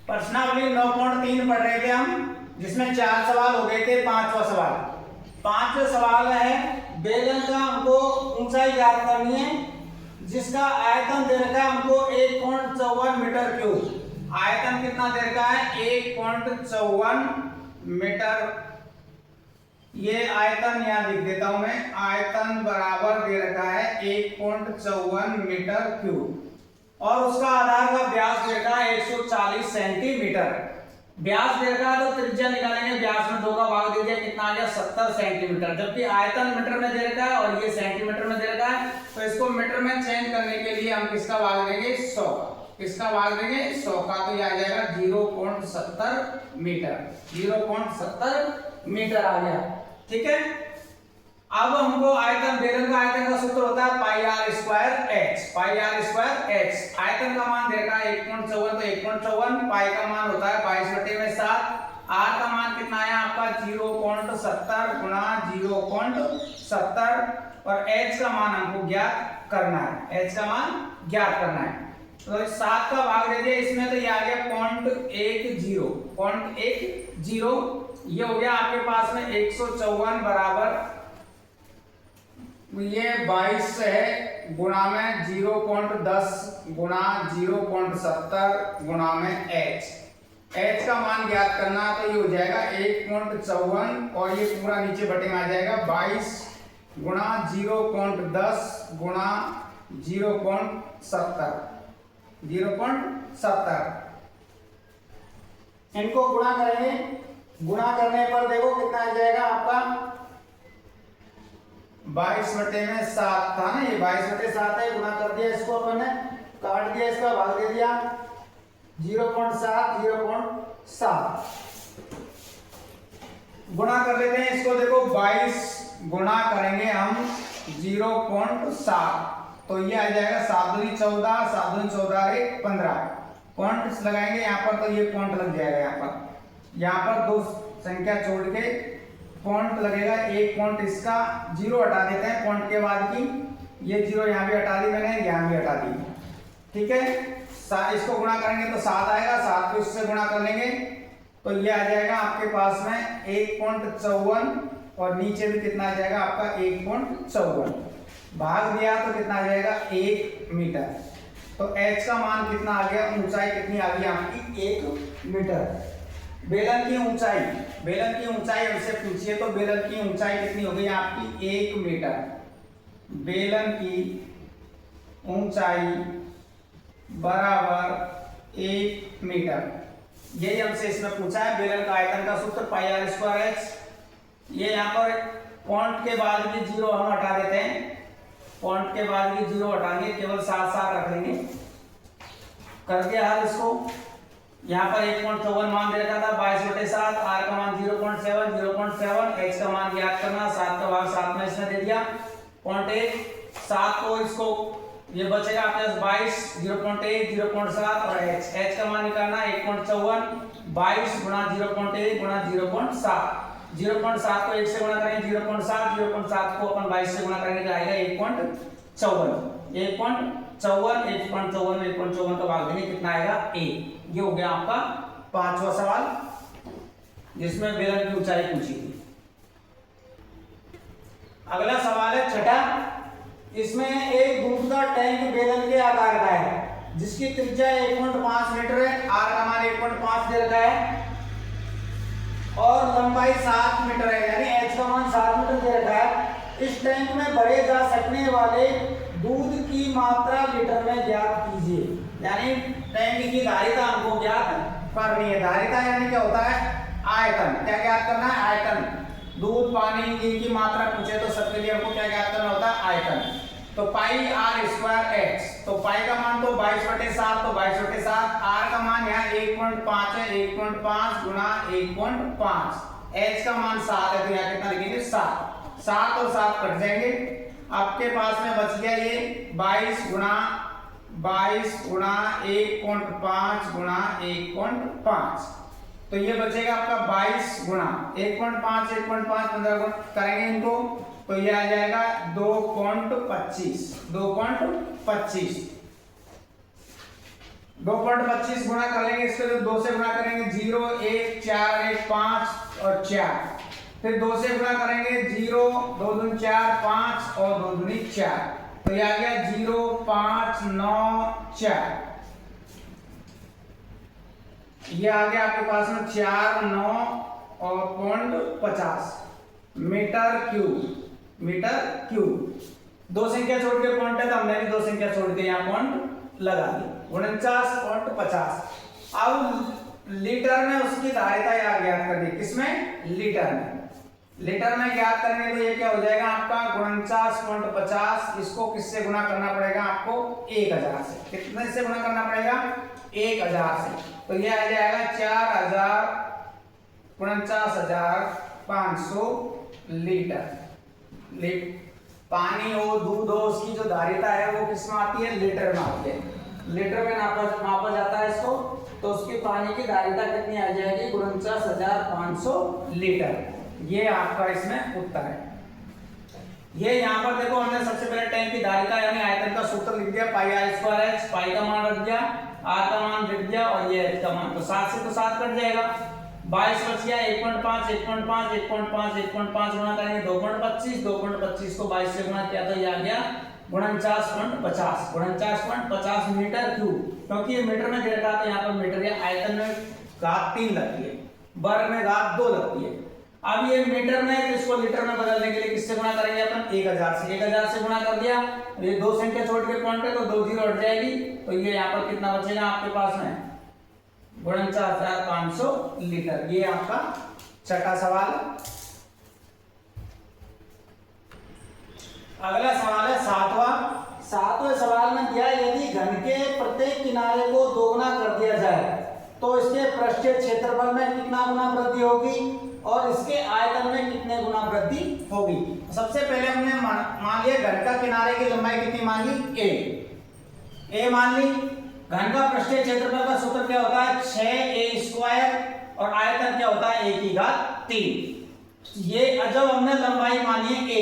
प्रश्नावली 9.3 पढ़ रहे थे हम, जिसमें 4 सवाल हो गए थे। पांचवा सवाल है बेलन का हमको ऊंचाई ज्ञात करनी है, जिसका आयतन दे रखा है हमको 1.54 मीटर क्यूब। आयतन कितना दे रखा है? 1.54 मीटर। ये आयतन यहाँ लिख देता हूं मैं, आयतन बराबर दे रखा है 1.54 मीटर क्यूब, और उसका आधार का व्यास दे रखा है 140 सेंटीमीटर। व्यास दे रखा है तो त्रिज्या निकालेंगे, व्यास में 2 का भाग दे दिया, कितना आ गया? 70 सेंटीमीटर। जबकि आयतन मीटर में दे रखा है और ये सेंटीमीटर में दे रखा है, तो इसको मीटर में चेंज करने के लिए हम किसका भाग देंगे? 100। किसका भाग देंगे? 100 का। तो ये आ जाएगा 0.70 मीटर। 0.70 मीटर आ गया। ठीक है। अब हमको आयतन, बेलन का आयतन का सूत्र होता है pi r square h. Pi r square h. आयतन का मान देखा 1.54, तो 1.54। पाई का मान होता है 22/7। आर का मान कितना है आपका? 0.70 गुणा 0.70, और एच का मान हमको ज्ञात करना है। एच का मान ज्ञात करना है, तो 7 का भाग दे दिया इसमें, तो ये आ गया 0.10। 0.10 ये हो गया आपके पास में 154 बराबर, ये 22 है गुणा में 0.10 गुणा 0.70 गुणा में h। h का मान ज्ञात करना, तो ये हो जाएगा 1.54, और ये पूरा नीचे बटे में आ जाएगा 22 गुणा 0.10 गुणा 0.70। इनको गुणा करेंगे, गुणा करने पर देखो कितना आ जाएगा आपका? 22/7 था ना, ये 22/7 है। गुणा कर दिया इसको अपन ने, काट दिया, इसका भाग दे दिया 0.7। गुणा कर लेते हैं इसको, देखो 22 गुणा करेंगे हम 0.7, तो ये आ जाएगा 7 दूनी 14, 7 दूनी 14 15। पॉइंट लगाएंगे यहाँ पर, तो ये पॉइंट लग जाएगा यहाँ पर। यहाँ पर 2 संख्या छोड़ के पॉइंट लगेगा, एक पॉइंट इसका 0 हटा देते हैं पॉइंट के बाद की, ये 0 यहाँ भी हटा दी मैंने, यहाँ भी हटा दी। ठीक है। इसको गुणा करेंगे तो 7 आएगा, 7 को इससे गुणा कर लेंगे, तो ये आ जाएगा आपके पास में 1.54, और नीचे भी कितना आ जाएगा आपका? 1.54। भाग दिया तो कितना आ जाएगा? 1 मीटर। तो h का मान कितना आ गया? ऊंचाई कितनी आ गई आपकी? 1 मीटर। बेलन की ऊंचाई हमसे पूछिए, तो बेलन की ऊंचाई कितनी हो गई आपकी? 1 मीटर। बेलन की ऊंचाई बराबर 1 मीटर। यही हमसे इसमें पूछा है। बेलन का आयतन का सूत्र पाई आर स्क्वायर एच। ये यहाँ पर पॉइंट के बाद भी 0 हम हटा देते हैं, पॉइंट के बाद भी 0 हटाएंगे, केवल 7 रख लेंगे। कर दिया हल इसको। यहाँ पर 1.54 मान दे रखा था 22/7, आर का मान 0.7, x का मान ज्ञात करना, 7 का भाग 7 में इसने दे दिया 0.1। 7 को इसको ये बचेगा प्लस 22, 0.1, 0.7, और h का मान निकालना 1.54, 22 गुणा 0.1 गुणा 0.7। 0.7 को 1 से गुणा करेंगे 0.7, 0.7 को अपन 22 से गुणा करेंगे तो आएगा 1.54। 1.54 में 1.54 का भाग देंगे, कितना आएगा? 1। ये हो गया आपका 5वां सवाल, जिसमें बेलन की ऊंचाई पूछी थी। अगला सवाल है 6ठा। इसमें एक दूध का टैंक बेलन के आकार का है, जिसकी त्रिज्या 1.5 मीटर है, आर का मान 1.5 दे रखा है, और लंबाई 7 मीटर है, यानी एच का मान 7 मीटर दे रखा है। इस टैंक में भरे जा सकने वाले दूध की मात्रा लीटर में ज्ञात कीजिए। यानी टैंक की धारिता हमको ज्ञात करनी है। धारिता यानी क्या होता है? आयतन। क्या ज्ञात करना है? आयतन। दूध, पानी इनकी मात्रा पूछे तो सबके लिए हमको क्या ज्ञात करना होता है? आयतन। तो पाई आर स्क्वायर एच, तो पाई का मान तो 22/7, तो 22/7। आर का मान यहाँ 1.5 है, 1.5 गुणा 1.5। एच का मान 7 है, तो यहाँ कितना लिखेंगे? 7। 7 और 7 कट जाएंगे, आपके पास में बच गया ये 22 गुणा 1.5 गुणा 1.5, तो ये बचेगा आपका 22 गुणा 1.5 15 गुणा करेंगे इनको, तो ये आ जाएगा 2.25। 2.25 गुणा कर लेंगे इसको, तो 2 से गुणा करेंगे 0 1 4 1 5 और 4, फिर 2 से गुणा करेंगे 0 2 दूनी 4 5 और 2 दूनी 4, तो ये आ गया 0 5 9 4, ये आ गया आपके पास में 4 9 और 50 मीटर क्यूब। दो संख्या छोड़ के पॉइंट है तो हमने भी दो संख्या छोड़ के यहाँ पॉइंट लगा दी, 49.50। अब लीटर में उसकी धारिता याद ज्ञात कर दी, किसमें? लीटर में ज्ञात करने तो ये क्या हो जाएगा आपका 49.50, इसको किससे गुणा करना पड़ेगा आपको? 1000 से। कितने से गुणा करना पड़ेगा? 1000 से। तो ये आ जाएगा 49,500 लीटर। पानी हो दूध हो उसकी जो धारिता है वो किस में आती है? लीटर में आती है। लीटर में मापा जाता है इसको, तो उसकी पानी की धारिता कितनी आ जाएगी? 49,500 लीटर। ये आपका इसमें उत्तर है। ये यहाँ पर देखो हमने सबसे पहले टैंक की धारिता यानी आयतन का सूत्र लिख दिया, पाई आर स्क्वायर एच, पाई का मान रख दिया, आर का मान रख दिया और ये एच का मान, तो 7 से तो 7 कट जाएगा, 22 बच गया, 1.5 1.5 1.5 1.5 गुणा करेंगे 2.25 को 22 से गुणा किया तो ये आ गया 49.50 मीटर क्यूब। क्योंकि ये मीटर में दे रखा है तो यहाँ पर मीटर या आयतन में घात 3 लगती है, वर्ग में घात 2 लगती है। अब ये मीटर में है तो इसको लीटर में बदलने के लिए किससे गुणा करेंगे अपन? 1000 से गुणा कर दिया, ये दो संख्या छोड़ के पॉइंट है तो 2 जीरो हट जाएगी, तो ये यहाँ पर कितना बचेगा आपके पास में? 49,500 लीटर। ये आपका छठा सवाल। अगला सवाल है सातवां सवाल में दिया यदि घन के प्रत्येक किनारे को दोगुना कर दिया जाए तो इसके पृष्ठीय क्षेत्रफल में कितना गुना वृद्धि होगी और इसके आयतन में कितने गुना वृद्धि होगी। सबसे पहले हमने मान लिया घन का किनारे की लंबाई कितनी मान ली? a मान ली। घन का पृष्ठीय क्षेत्रफल का सूत्र क्या होता है? 6a² और आयतन क्या होता है? 1/3। ये जब हमने लंबाई मानी है a,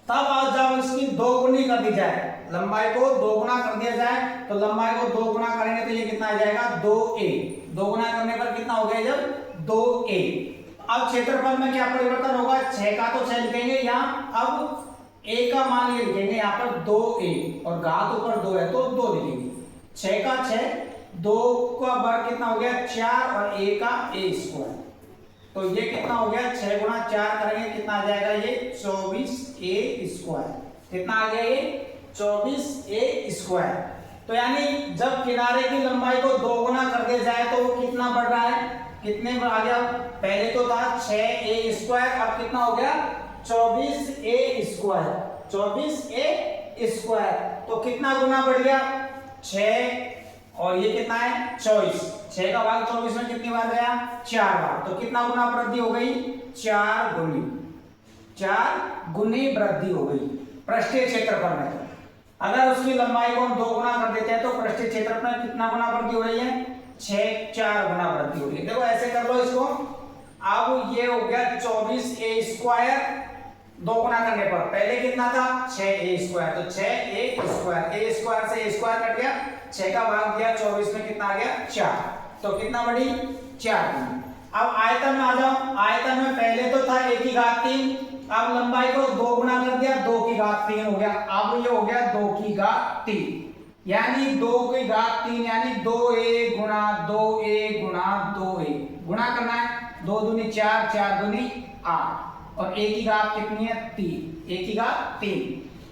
तब आज जब इसकी दोगुनी कर दी जाए, लंबाई को दोगुना कर दिया जाए, तो लंबाई को दोगुना करेंगे तो ये कितना आ जाएगा? 2a। दोगुना करने पर कितना हो गया? जब 2a। अब क्षेत्रफल में क्या परिवर्तन होगा? 6 का तो 6 लिखेंगे यहाँ, अब a का मान ये लिखेंगे यहाँ पर 2a और घात ऊपर 2 है तो 2 लिखेंगे। 6 का 6, 2 का वर्ग कितना हो गया? 4 और a का a², तो ये कितना हो गया? 6 गुणा 4 करेंगे कितना आ जाएगा? ये 24a²। कितना आ गया? ये 24a²। तो यानी जब किनारे की लंबाई को दोगुना कर दिया जाए तो वो कितना बढ़ रहा है? कितने में आ गया? पहले तो था 6a², अब कितना हो गया? 24a²। 24a², तो कितना गुना बढ़ गया? 6 और ये कितना है? 24। 6 का भाग 24 में कितनी बार गया? 4 बार। तो कितना गुना वृद्धि हो गई? 4 गुनी वृद्धि हो गई पृष्ठीय क्षेत्रफल में। अगर उसकी लंबाई को हम 2 गुना कर देते हैं तो पृष्ठीय क्षेत्रफल में कितना गुना वृद्धि हो रही है? 4 गुना वृद्धि हो रही है। देखो ऐसे कर लो इसको। अब ये हो गया 24a², 2 गुना करने पर पहले कितना था? 6a², तो 6a², a² से a² कट गया, 6 का भाग दिया 24 में कितना आ गया? 4, तो कितना बढ़ी? 4 गुना। अब आयतन में आ जाओ। आयतन में पहले तो था 1/3, अब लंबाई को 2 गुना कर दिया, 2/3 हो गया। अब ये हो गया 2/3, यानी 2/3 यानी 2a गुणा 2a गुणा 2a गुणा करना है। 2 दूनी 4, 4 दूनी 8 और 1/3 कितनी है? 3।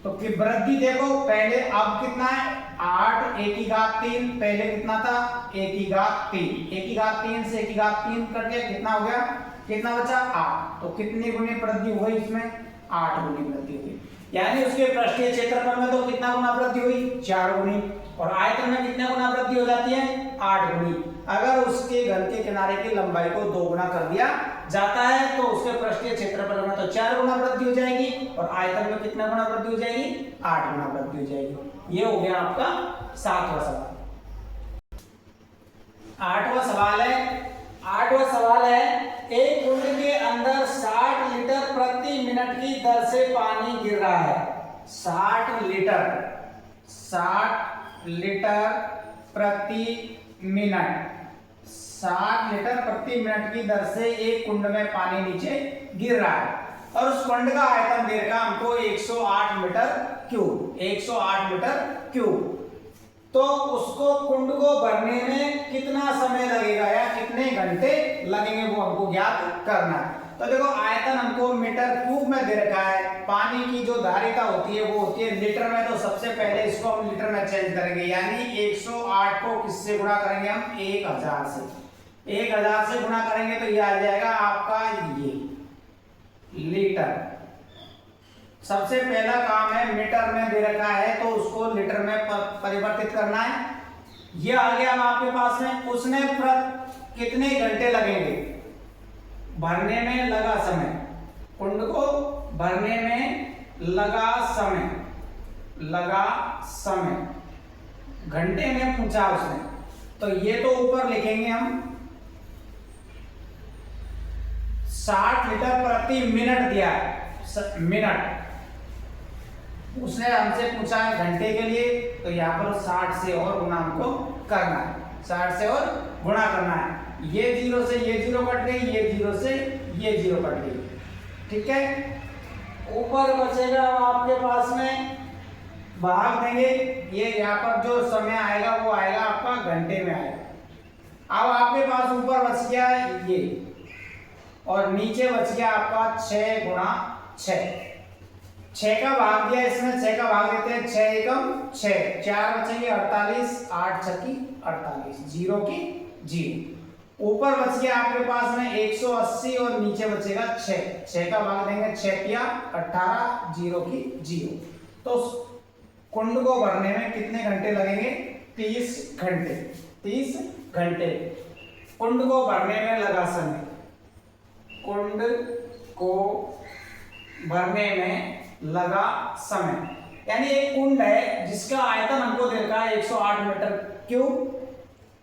तो फिर वृद्धि देखो, पहले अब कितना है? 8, 1/3, पहले कितना था? 1/3। 1/3 से 1/3 कट गया, कितना हो गया? कितना बचा? 8। तो कितनी गुनी वृद्धि हुई इसमें? 8 गुनी वृद्धि हुई। यानी उसके पृष्ठीय क्षेत्रफल में तो कितना गुना वृद्धि हुई? 4 गुनी। और आयतन में कितने गुना वृद्धि हो जाती है? 8 गुनी। अगर उसके घन के किनारे की लंबाई को 2 गुना कर दिया जाता है तो उसके पृष्ठीय क्षेत्रफल में तो 4 गुना वृद्धि हो जाएगी और आयतन में कितना गुना वृद्धि हो जाएगी? 8 गुना वृद्धि हो जाएगी। ये हो गया आपका 7वां सवाल। 8वां सवाल है एक कुंड के अंदर 60 लीटर प्रति मिनट की दर से पानी गिर रहा है। 60 लीटर प्रति मिनट, 60 लीटर प्रति मिनट की दर से एक कुंड में पानी नीचे गिर रहा है और उस कुंड का आयतन दे रखा हमको 108 मीटर क्यूब, 108 मीटर क्यूब। तो उसको कुंड को भरने में कितना समय लगेगा या कितने घंटे लगेंगे वो हमको ज्ञात करना है। तो देखो आयतन हमको मीटर क्यूब में दे रखा है, पानी की जो धारिता होती है वो होती है लीटर में। तो सबसे पहले इसको हम लीटर में चेंज करेंगे, यानी 108 को किससे गुणा करेंगे हम, 1000 से। 1000 से गुणा करेंगे तो ये आ जाएगा आपका ये लीटर। सबसे पहला काम है मीटर में दे रखा है तो उसको लीटर में परिवर्तित करना है। ये आ गया अब आपके पास में। उसने कितने घंटे लगेंगे भरने में, लगा समय, कुंड को भरने में लगा समय, लगा समय घंटे में पूछा उसने। तो ये तो ऊपर लिखेंगे हम 60 लीटर प्रति मिनट दिया है, मिनट। उसने हमसे पूछा है घंटे के लिए, तो यहाँ पर 60 से और गुणा हमको करना है, 60 से और गुणा करना है। ये 0 से ये 0 कट गई, ये 0 से ये 0 कट गई, ठीक है। ऊपर बचेगा आपके पास में, भाग देंगे, ये यहाँ पर जो समय आएगा वो आएगा आपका घंटे में आएगा। अब आपके पास ऊपर बच गया ये और नीचे बच गया आपका 6 गुणा 6। 6 का भाग दिया इसमें, 6 का भाग देते हैं, 6 एकम 6, 4 बचेंगे 48, 8 छक्की 48, 0 की 0। ऊपर बच गया आपके पास में 180 और नीचे बचेगा 6, 6 का भाग देंगे, 6 पिया 18, 0 की 0। तो कुंड को भरने में कितने घंटे लगेंगे, 30 घंटे, 30 घंटे कुंड को भरने में लगा समय। कुंड को भरने में लगा समय, यानी एक कुंड है जिसका आयतन हमको दे रखा है 108 मीटर क्यूब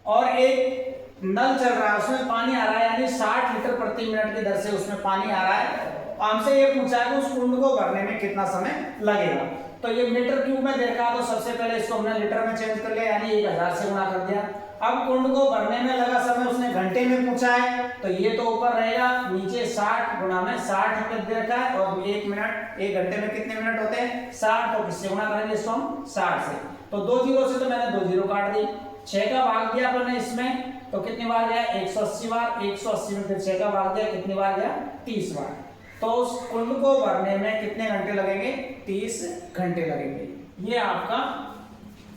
और एक नल चल रहा है, उसमें पानी आ रहा है, यानी 60 लीटर प्रति मिनट की दर से उसमें पानी आ रहा है। हमसे ये पूछा है कि उस कुंड को भरने में कितना समय लगेगा। तो ये मीटर क्यूब में दे रखा है, तो सबसे पहले इसको हमने लीटर में चेंज कर लिया, यानी 1000 से गुणा कर दिया। अब कुंड को भरने में लगा समय उसने घंटे में पूछा है, तो ये तो ऊपर रहेगा, नीचे 60 गुणा में 60 दे रखा है और 1 मिनट, 1 घंटे में कितने मिनट होते हैं 60, तो किससे गुणा करेंगे इसको हम 60 से। तो 2 जीरो से तो मैंने 2 जीरो काट दी, 6 का भाग दिया अपने इसमें, तो कितनी बार गया 180 बार, 180 में फिर 6 का भाग दिया, कितनी बार गया 30 बार। तो उस कुंड को भरने में कितने घंटे लगेंगे, 30 घंटे लगेंगे। ये आपका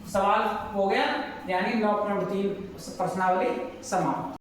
सवाल हो गया, यानी 9.3 प्रश्नावली समाप्त।